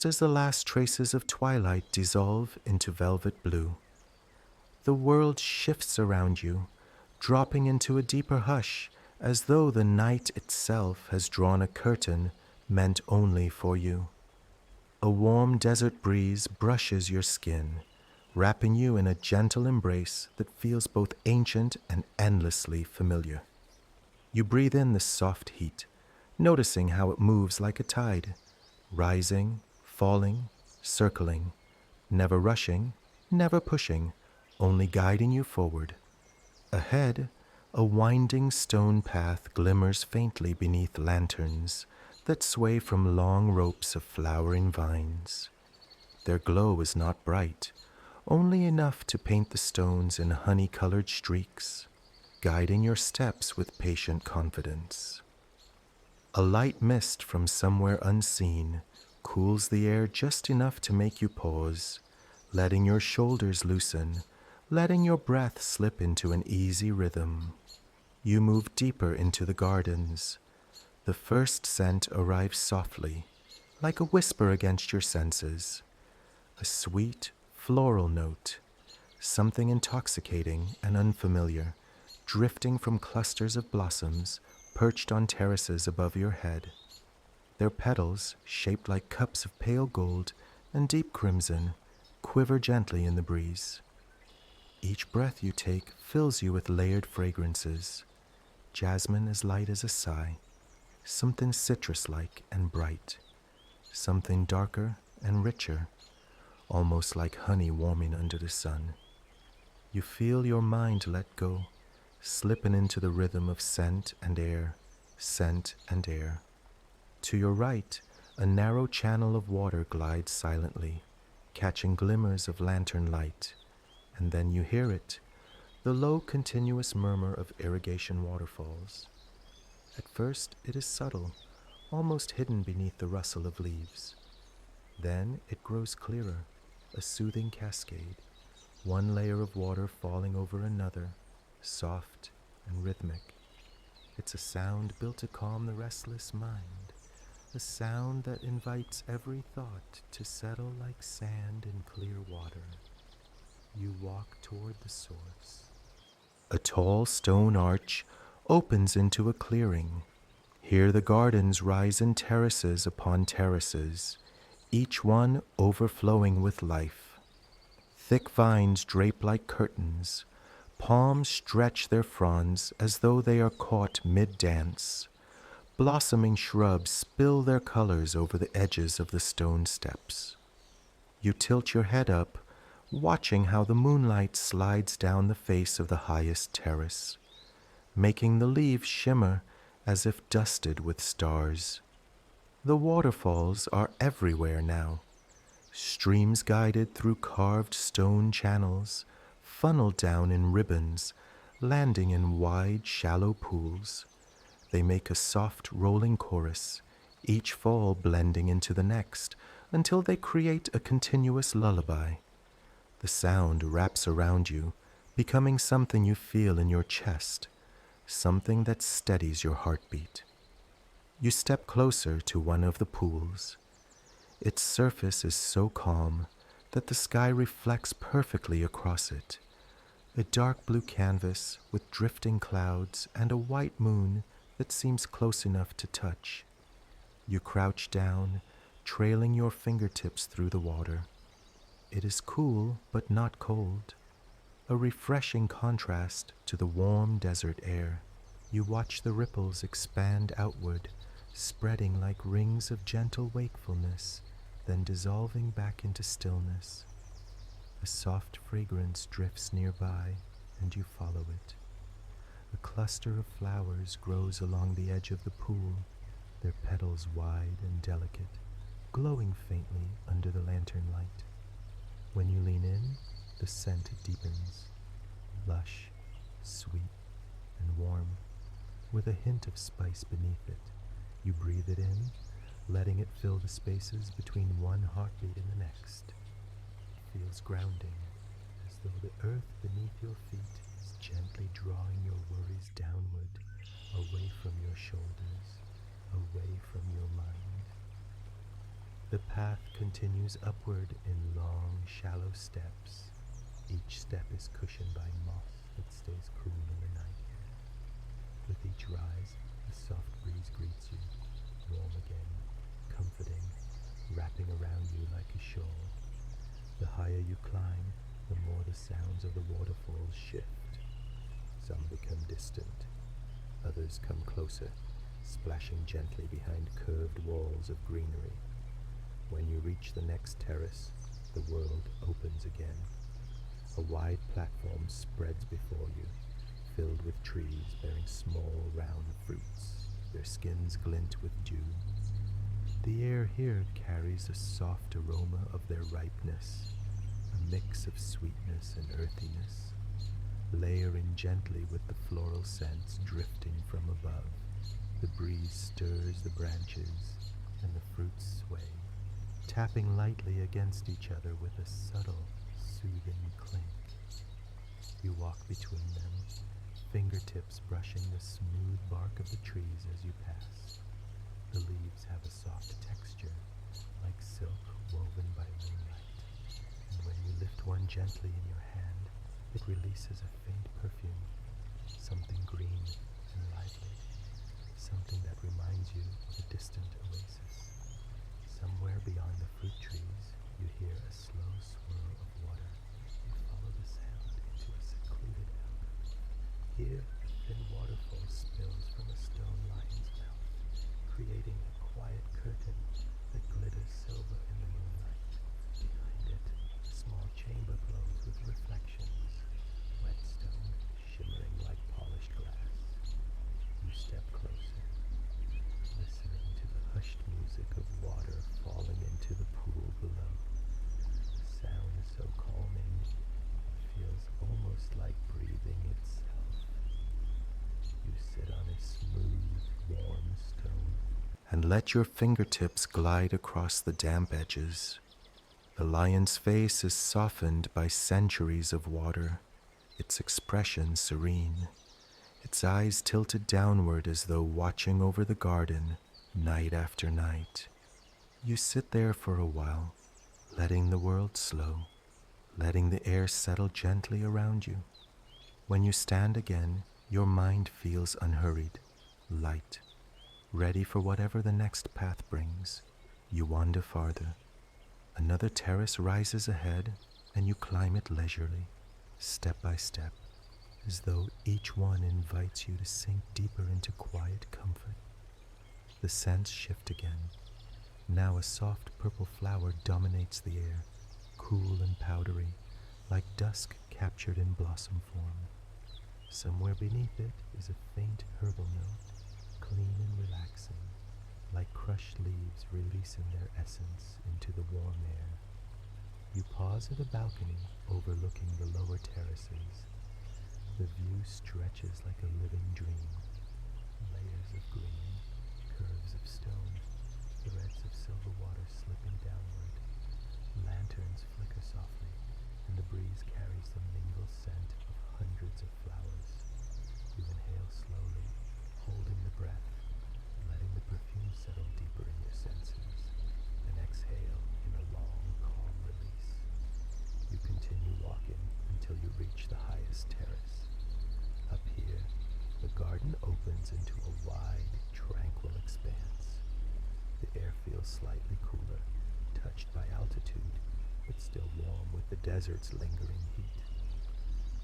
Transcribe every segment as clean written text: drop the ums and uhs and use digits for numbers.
just as the last traces of twilight dissolve into velvet blue. The world shifts around you, dropping into a deeper hush, as though the night itself has drawn a curtain meant only for you. A warm desert breeze brushes your skin, wrapping you in a gentle embrace that feels both ancient and endlessly familiar. You breathe in the soft heat, noticing how it moves like a tide, rising, falling, circling, never rushing, never pushing, only guiding you forward. Ahead, a winding stone path glimmers faintly beneath lanterns that sway from long ropes of flowering vines. Their glow is not bright, only enough to paint the stones in honey-colored streaks, guiding your steps with patient confidence. A light mist from somewhere unseen cools the air just enough to make you pause, letting your shoulders loosen, letting your breath slip into an easy rhythm. You move deeper into the gardens. The first scent arrives softly, like a whisper against your senses. A sweet, floral note, something intoxicating and unfamiliar, drifting from clusters of blossoms perched on terraces above your head. Their petals, shaped like cups of pale gold and deep crimson, quiver gently in the breeze. Each breath you take fills you with layered fragrances, jasmine as light as a sigh, something citrus-like and bright, something darker and richer, almost like honey warming under the sun. You feel your mind let go, slipping into the rhythm of scent and air, scent and air. To your right, a narrow channel of water glides silently, catching glimmers of lantern light, and then you hear it, the low continuous murmur of irrigation waterfalls. At first it is subtle, almost hidden beneath the rustle of leaves. Then it grows clearer, a soothing cascade, one layer of water falling over another, soft and rhythmic. It's a sound built to calm the restless mind, a sound that invites every thought to settle like sand in clear water. You walk toward the source. A tall stone arch opens into a clearing. Here the gardens rise in terraces upon terraces, each one overflowing with life. Thick vines drape like curtains. Palms stretch their fronds as though they are caught mid-dance. Blossoming shrubs spill their colors over the edges of the stone steps. You tilt your head up, watching how the moonlight slides down the face of the highest terrace, making the leaves shimmer as if dusted with stars. The waterfalls are everywhere now, streams guided through carved stone channels, funneled down in ribbons, landing in wide, shallow pools. They make a soft, rolling chorus, each fall blending into the next, until they create a continuous lullaby. The sound wraps around you, becoming something you feel in your chest, something that steadies your heartbeat. You step closer to one of the pools. Its surface is so calm that the sky reflects perfectly across it. A dark blue canvas with drifting clouds and a white moon that seems close enough to touch. You crouch down, trailing your fingertips through the water. It is cool but not cold, a refreshing contrast to the warm desert air. You watch the ripples expand outward, spreading like rings of gentle wakefulness, then dissolving back into stillness. A soft fragrance drifts nearby, and you follow it. A cluster of flowers grows along the edge of the pool, their petals wide and delicate, glowing faintly under the lantern light. When you lean in, the scent deepens, lush, sweet, and warm, with a hint of spice beneath it. You breathe it in, letting it fill the spaces between one heartbeat and the next. It feels grounding, as though the earth beneath your feet is gently drawing your worries downward, away from your shoulders, away from your mind. The path continues upward in long, shallow steps. Each step is cushioned by moss that stays cool in the night. With each rise, a soft breeze greets you, warm again, comforting, wrapping around you like a shawl. The higher you climb, the more the sounds of the waterfalls shift. Some become distant, others come closer, splashing gently behind curved walls of greenery. When you reach the next terrace, the world opens again. A wide platform spreads before you, filled with trees bearing small, round fruits. Their skins glint with dew. The air here carries a soft aroma of their ripeness, a mix of sweetness and earthiness, layering gently with the floral scents drifting from above. The breeze stirs the branches, and the fruits sway, tapping lightly against each other with a subtle, soothing clink. You walk between them, fingertips brushing the smooth bark of the trees as you pass. The leaves have a soft texture, like silk woven by moonlight, and when you lift one gently in your hand, it releases a faint perfume, something green and lively, something that reminds you of a distant oasis. Somewhere beyond the fruit trees, you hear a slow swirl of water. You follow the sound into a secluded alcove. Here, a thin waterfall spills from a stone lion's mouth, creating a quiet curtain that glitters silver in the moonlight. Behind it, a small chamber glows with reflections, wet stone shimmering like polished glass. You step closer, listening to the hushed music of water falling into the pool below. The sound is so calming, it feels almost like breathing itself. You sit on a smooth, warm stone and let your fingertips glide across the damp edges. The lion's face is softened by centuries of water, its expression serene, its eyes tilted downward as though watching over the garden night after night. You sit there for a while, letting the world slow, letting the air settle gently around you. When you stand again, your mind feels unhurried, light, ready for whatever the next path brings. You wander farther. Another terrace rises ahead, and you climb it leisurely, step by step, as though each one invites you to sink deeper into quiet comfort. The scents shift again. Now a soft purple flower dominates the air, cool and powdery, like dusk captured in blossom form. Somewhere beneath it is a faint herbal note, clean and relaxing, like crushed leaves releasing their essence into the warm air. You pause at a balcony overlooking the lower terraces. The view stretches like a living dream. Layers of green, curves of stone, threads of silver water slipping downward. Lanterns flicker softly, and the breeze carries the mingled scent of hundreds of flowers. You inhale slowly, holding the breath, letting the perfume settle deeper in your senses, and exhale in a long, calm release. You continue walking until you reach the highest terrace. Up here, the garden opens into a wide, tranquil expanse. The air feels slightly cooler, touched by altitude, but still warm with the desert's lingering heat.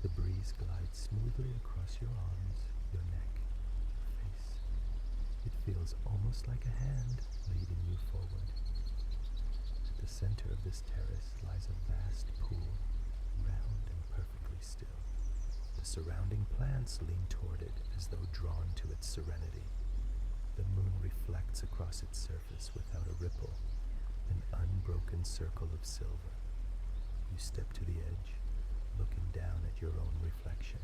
The breeze glides smoothly across your arms, your neck, your face. It feels almost like a hand leading you forward. At the center of this terrace lies a vast pool, round and perfectly still. The surrounding plants lean toward it as though drawn to its serenity. The moon reflects across its surface without a ripple, an unbroken circle of silver. You step to the edge, looking down at your own reflection.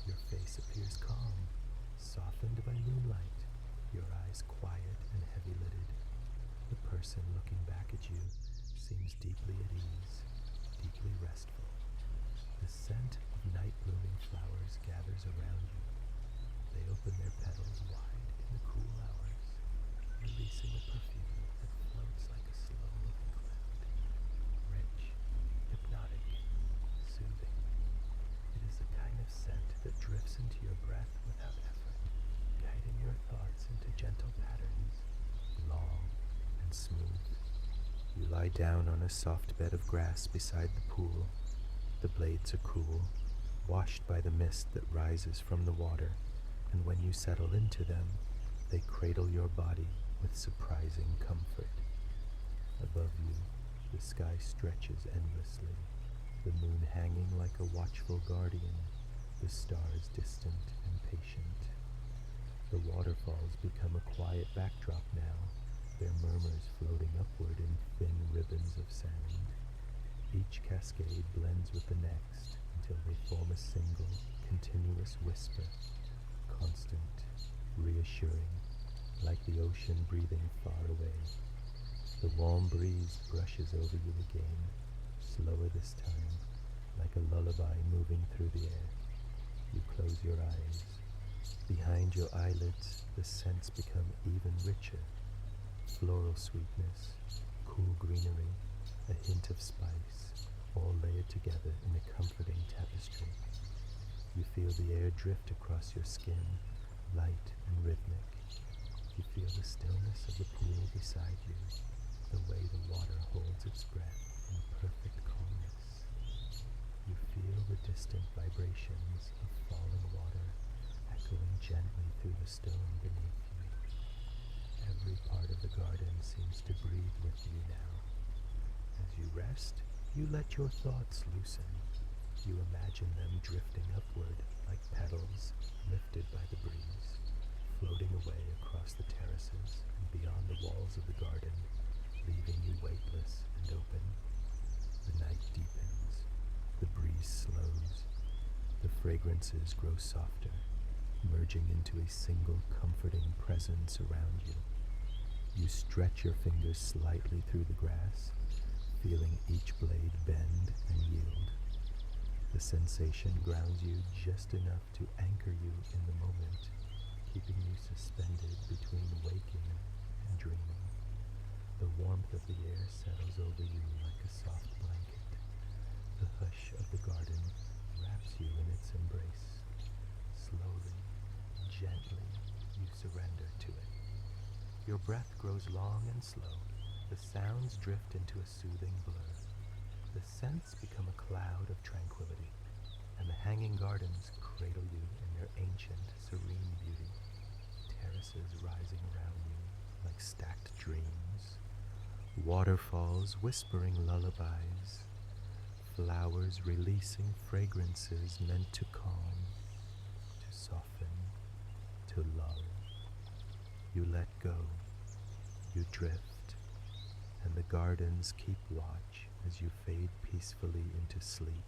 Your face appears calm, softened by moonlight, your eyes quiet and heavy-lidded. The person looking back at you seems deeply at ease, deeply restful. The scent of night-blooming flowers gathers around you. They open their petals wide in the cool hours, releasing a perfume that floats like a lie down on a soft bed of grass beside the pool. The blades are cool, washed by the mist that rises from the water, and when you settle into them, they cradle your body with surprising comfort. Above you, the sky stretches endlessly, the moon hanging like a watchful guardian, the stars distant and patient. The waterfalls become a quiet backdrop now, their murmurs floating upward in thin ribbons of sand. Each cascade blends with the next until they form a single, continuous whisper, constant, reassuring, like the ocean breathing far away. The warm breeze brushes over you again, slower this time, like a lullaby moving through the air. You close your eyes. Behind your eyelids, the scents become even richer. Floral sweetness, cool greenery, a hint of spice, all layered together in a comforting tapestry. You feel the air drift across your skin, light and rhythmic. You feel the stillness of the pool beside you, the way the water holds its breath in perfect calmness. You feel the distant vibrations of falling water echoing gently through the stone beneath you. Every part of the garden seems to breathe with you now. As you rest, you let your thoughts loosen. You imagine them drifting upward like petals lifted by the breeze, floating away across the terraces and beyond the walls of the garden, leaving you weightless and open. The night deepens, the breeze slows, the fragrances grow softer, merging into a single comforting presence around you. You stretch your fingers slightly through the grass, feeling each blade bend and yield. The sensation grounds you just enough to anchor you in the moment, keeping you suspended between waking and dreaming. The warmth of the air settles over you like a soft blanket. The hush of the garden wraps you in its embrace. Slowly, gently, you surrender to it. Your breath grows long and slow. The sounds drift into a soothing blur. The scents become a cloud of tranquility, and the hanging gardens cradle you in their ancient, serene beauty. Terraces rising around you like stacked dreams. Waterfalls whispering lullabies. Flowers releasing fragrances meant to calm, to soften, to lull. You let go, you drift, and the gardens keep watch as you fade peacefully into sleep.